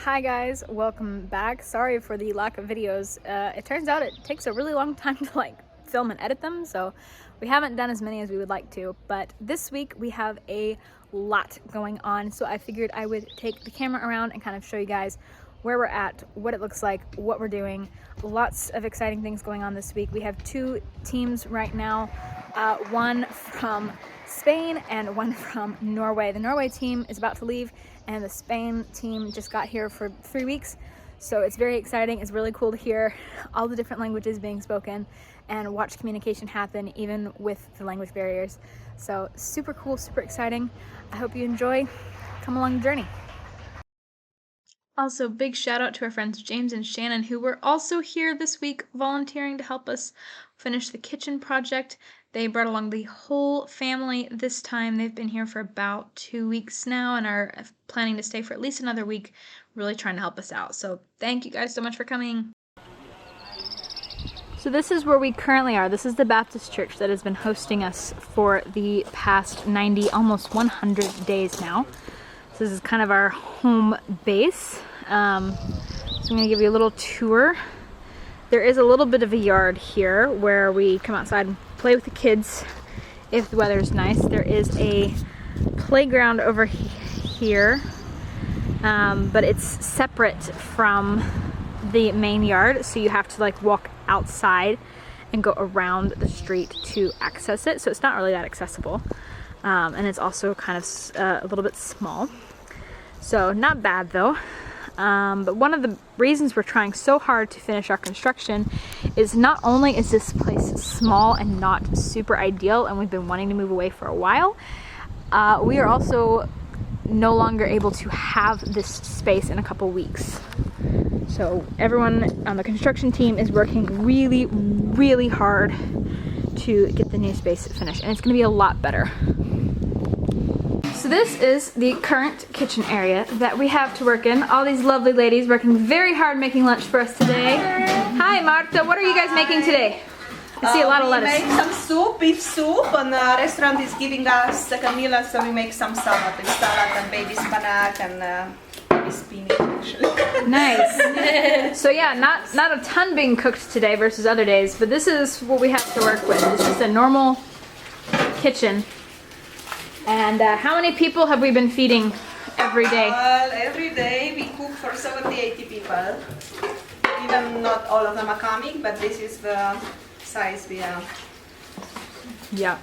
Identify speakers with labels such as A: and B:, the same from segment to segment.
A: Hi guys, welcome back. Sorry for the lack of videos. It turns out it takes a really long time to film and edit them, so we haven't done as many as we would like to, but this week we have a lot going on, so I figured I would take the camera around and kind of show you guys where we're at, what it looks like, what we're doing. Lots of exciting things going on this week. We have two teams right now, one from Spain and one from Norway. The Norway team is about to leave and the Spain team just got here for 3 weeks. So it's very exciting. It's really cool to hear all the different languages being spoken and watch communication happen even with the language barriers. So super cool, super exciting. I hope you enjoy. Come along the journey. Also, big shout out to our friends James and Shannon, who were also here this week volunteering to help us finish the kitchen project. They brought along the whole family this time. They've been here for about 2 weeks now and are planning to stay for at least another week, really trying to help us out. So thank you guys so much for coming. So this is where we currently are. This is the Baptist church that has been hosting us for the past 90, almost 100 days now. So this is kind of our home base. So I'm gonna give you a little tour. There is a little bit of a yard here where we come outside and play with the kids if the weather's nice. There is a playground over here, but it's separate from the main yard, so you have to walk outside and go around the street to access it, so it's not really that accessible. And it's also kind of a little bit small, so not bad though. But one of the reasons we're trying so hard to finish our construction is not only is this place small and not super ideal, and we've been wanting to move away for a while, we are also no longer able to have this space in a couple weeks. So everyone on the construction team is working really, really hard to get the new space finished, and it's going to be a lot better. So this is the current kitchen area that we have to work in. All these lovely ladies working very hard making lunch for us today. Hi Marta, what are you guys making today? I see a lot of lettuce.
B: We make some soup, beef soup, and the restaurant is giving us second meal, so we make some salad and baby spinach and baby spinach actually.
A: Nice. So yeah, not a ton being cooked today versus other days, but this is what we have to work with. It's just a normal kitchen. And how many people have we been feeding every day?
B: Well, every day we cook for 70-80 people. Even not all of them are coming, but this is the size we have.
A: Yeah.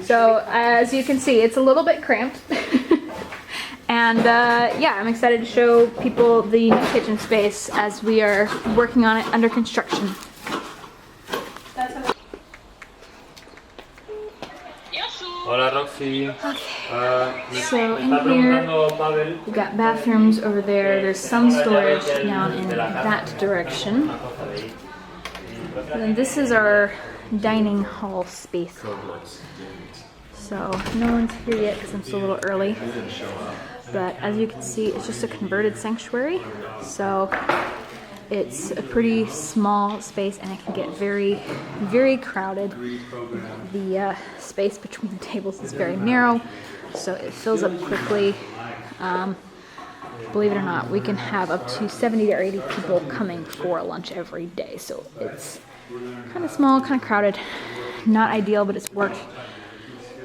A: So as you can see, it's a little bit cramped. And yeah, I'm excited to show people the new kitchen space as we are working on it under construction.
C: Hola Roxy.
A: Okay. So in here, we've got bathrooms over there. There's some storage down in that direction. And then this is our dining hall space. So no one's here yet because I'm still a little early. But as you can see, it's just a converted sanctuary. So it's a pretty small space and it can get very, very crowded. The space between the tables is very narrow, so it fills up quickly. Believe it or not, we can have up to 70 or 80 people coming for lunch every day. So it's kind of small, kind of crowded. Not ideal, but it's worked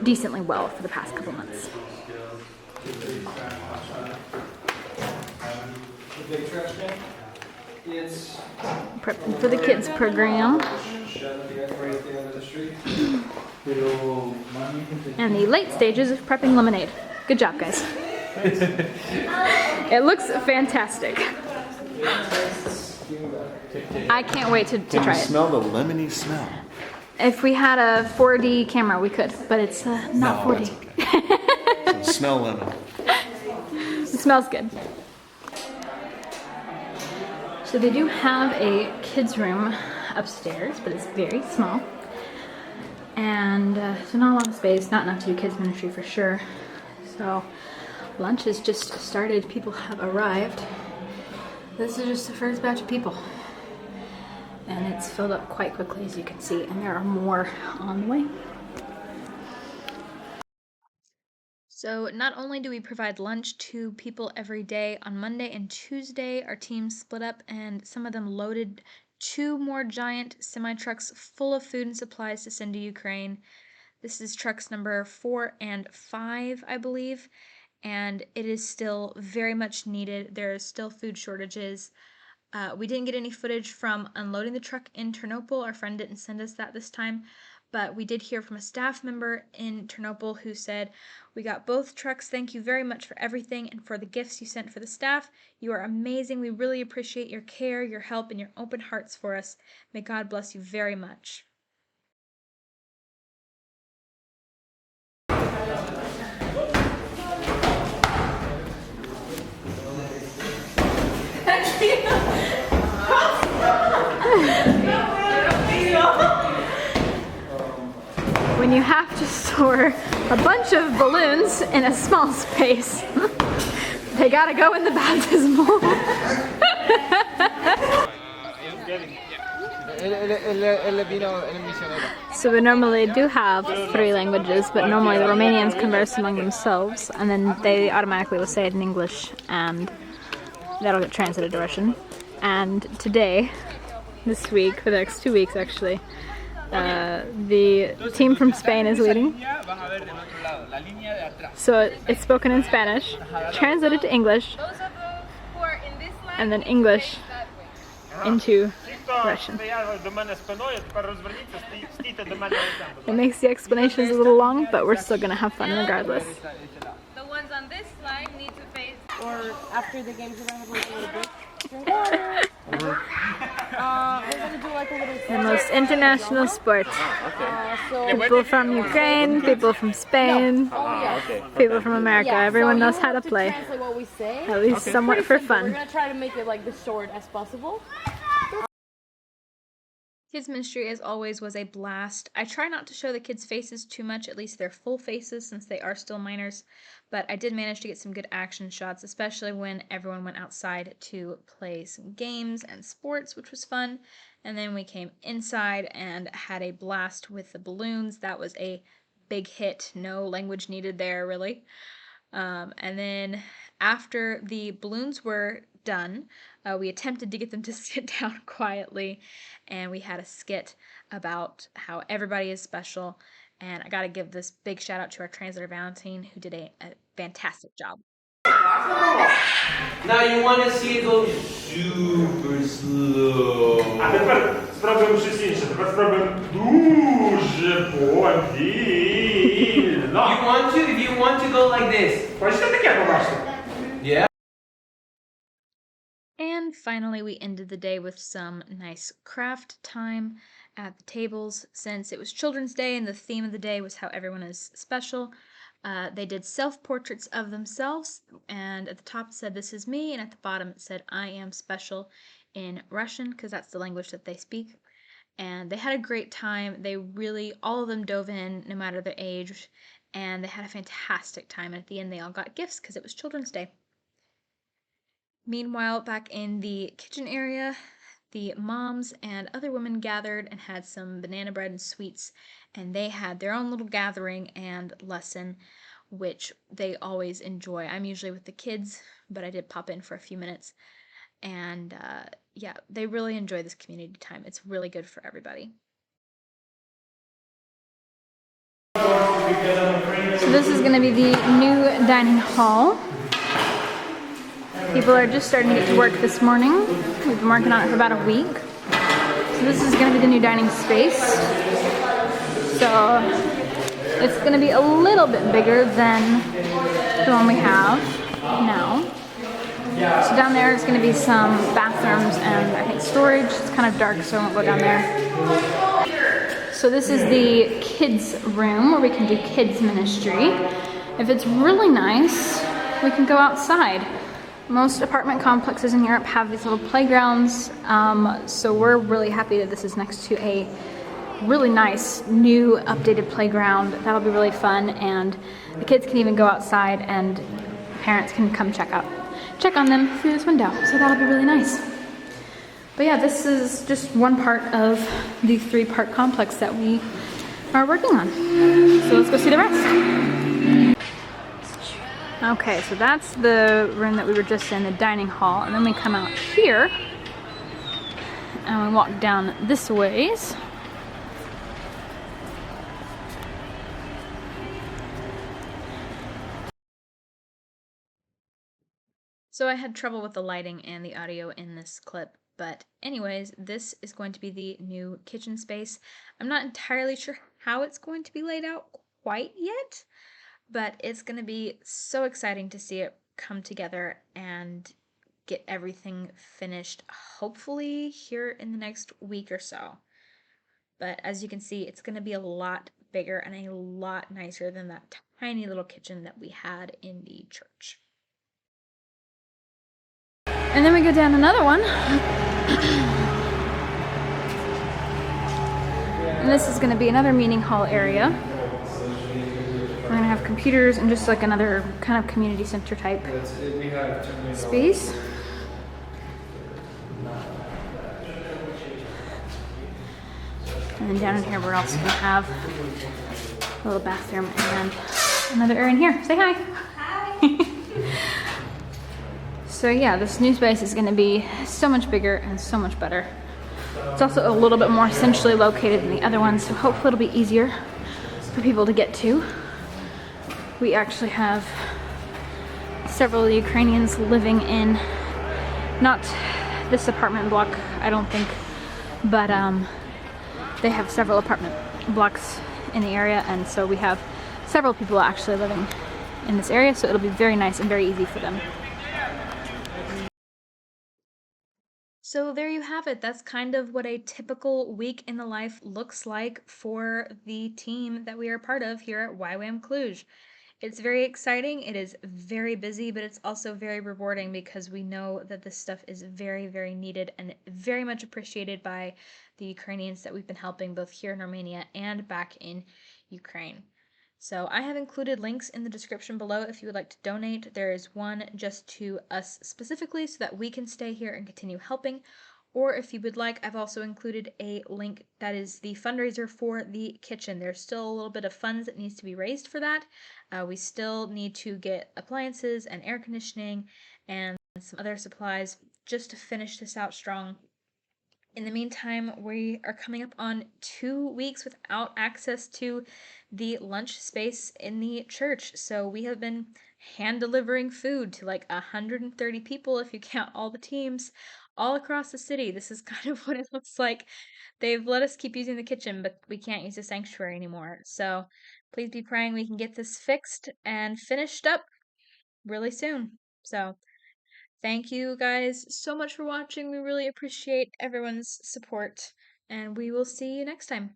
A: decently well for the past couple months. Prepping for the kids program. And the late stages of prepping lemonade. Good job, guys. It looks fantastic. I can't wait to try it.
D: Can you smell the lemony smell?
A: If we had a 4D camera, we could, but it's not 4D.
D: Okay. So smell lemon.
A: It smells good. So they do have a kids' room upstairs, but it's very small. And so not a lot of space, not enough to do kids ministry for sure. So lunch has just started, people have arrived. This is just the first batch of people. And it's filled up quite quickly, as you can see, and there are more on the way. So not only do we provide lunch to people every day, on Monday and Tuesday our team split up and some of them loaded 2 more giant semi-trucks full of food and supplies to send to Ukraine. This is trucks number 4 and 5, I believe, and it is still very much needed. There are still food shortages. We didn't get any footage from unloading the truck in Ternopil. Our friend didn't send us that this time, but we did hear from a staff member in Ternopil who said, "We got both trucks. Thank you very much for everything and for the gifts you sent for the staff. You are amazing. We really appreciate your care, your help, and your open hearts for us. May God bless you very much." When you have to store a bunch of balloons in a small space, they gotta go in the baptismal. So we normally do have 3 languages, but normally the Romanians converse among themselves, and then they automatically will say it in English, and that'll get translated to Russian. And today, this week, for the next 2 weeks actually, the team from Spain is leading. So it's spoken in Spanish, translated to English, and then English into Russian. It makes the explanations a little long, but we're still gonna have fun regardless.
E: The ones on this slide need to face.
F: Or after the games, we're gonna have like a little break. Drink water. We're gonna do like a little.
A: The most international sport. People from Ukraine, people from Spain, people from America. Everyone knows how to play.
F: Translate what we say.
A: At least somewhat for
F: We're
A: fun.
F: gonna try to make it like the short as possible.
A: Kids ministry, as always, was a blast. I try not to show the kids' faces too much, at least their full faces, since they are still minors, but I did manage to get some good action shots, especially when everyone went outside to play some games and sports, which was fun. And then we came inside and had a blast with the balloons. That was a big hit. No language needed there, really. And then after the balloons were done, we attempted to get them to sit down quietly, and we had a skit about how everybody is special. And I gotta give this big shout out to our translator Valentine, who did a fantastic job.
G: Now you want to see it go super slow.
C: A tepер sprawdzę przycięcie, tepер sprawdzę duże powolno.
G: If you want to go like this.
C: Właśnie takie poważne.
G: Yeah.
A: And finally, we ended the day with some nice craft time at the tables. Since it was Children's Day and the theme of the day was how everyone is special, they did self-portraits of themselves, and at the top it said, "This is me," and at the bottom it said, "I am special," in Russian, because that's the language that they speak. And they had a great time. They really, all of them dove in, no matter their age, and they had a fantastic time. And at the end, they all got gifts because it was Children's Day. Meanwhile, back in the kitchen area, the moms and other women gathered and had some banana bread and sweets, and they had their own little gathering and lesson, which they always enjoy. I'm usually with the kids, but I did pop in for a few minutes, and yeah, they really enjoy this community time. It's really good for everybody. So this is going to be the new dining hall. People are just starting to get to work this morning. We've been working on it for about a week. So this is going to be the new dining space. So it's going to be a little bit bigger than the one we have now. So down there is going to be some bathrooms and I think storage. It's kind of dark, so I won't go down there. So this is the kids room where we can do kids ministry. If it's really nice, we can go outside. Most apartment complexes in Europe have these little playgrounds, so we're really happy that this is next to a really nice new updated playground. That'll be really fun, and the kids can even go outside and parents can come check on them through this window, so that'll be really nice. But yeah, this is just one part of the 3-part complex that we are working on. So let's go see the rest. Okay, so that's the room that we were just in, the dining hall, and then we come out here and we walk down this ways. So I had trouble with the lighting and the audio in this clip, but anyways, this is going to be the new kitchen space. I'm not entirely sure how it's going to be laid out quite yet, but it's going to be so exciting to see it come together and get everything finished, hopefully here in the next week or so. But as you can see, it's going to be a lot bigger and a lot nicer than that tiny little kitchen that we had in the church. And then we go down another one. And this is going to be another meeting hall area. We're going to have computers and just like another kind of community center type space. And then down in here we're also going to have a little bathroom and another area in here. Say hi. Hi. So yeah, this new space is going to be so much bigger and so much better. It's also a little bit more centrally located than the other ones, so hopefully it'll be easier for people to get to. We actually have several Ukrainians living in, not this apartment block, I don't think, but they have several apartment blocks in the area, and so we have several people actually living in this area, so it'll be very nice and very easy for them. So there you have it. That's kind of what a typical week in the life looks like for the team that we are part of here at YWAM Cluj. It's very exciting, it is very busy, but it's also very rewarding because we know that this stuff is very, very needed and very much appreciated by the Ukrainians that we've been helping both here in Romania and back in Ukraine. So I have included links in the description below if you would like to donate. There is one just to us specifically so that we can stay here and continue helping. Or if you would like, I've also included a link that is the fundraiser for the kitchen. There's still a little bit of funds that needs to be raised for that. We still need to get appliances and air conditioning and some other supplies just to finish this out strong. In the meantime, we are coming up on 2 weeks without access to the lunch space in the church. So we have been hand delivering food to like 130 people, if you count all the teams, all across the city. This is kind of what it looks like. They've let us keep using the kitchen, but we can't use the sanctuary anymore. So please be praying we can get this fixed and finished up really soon. So thank you guys so much for watching. We really appreciate everyone's support, and we will see you next time.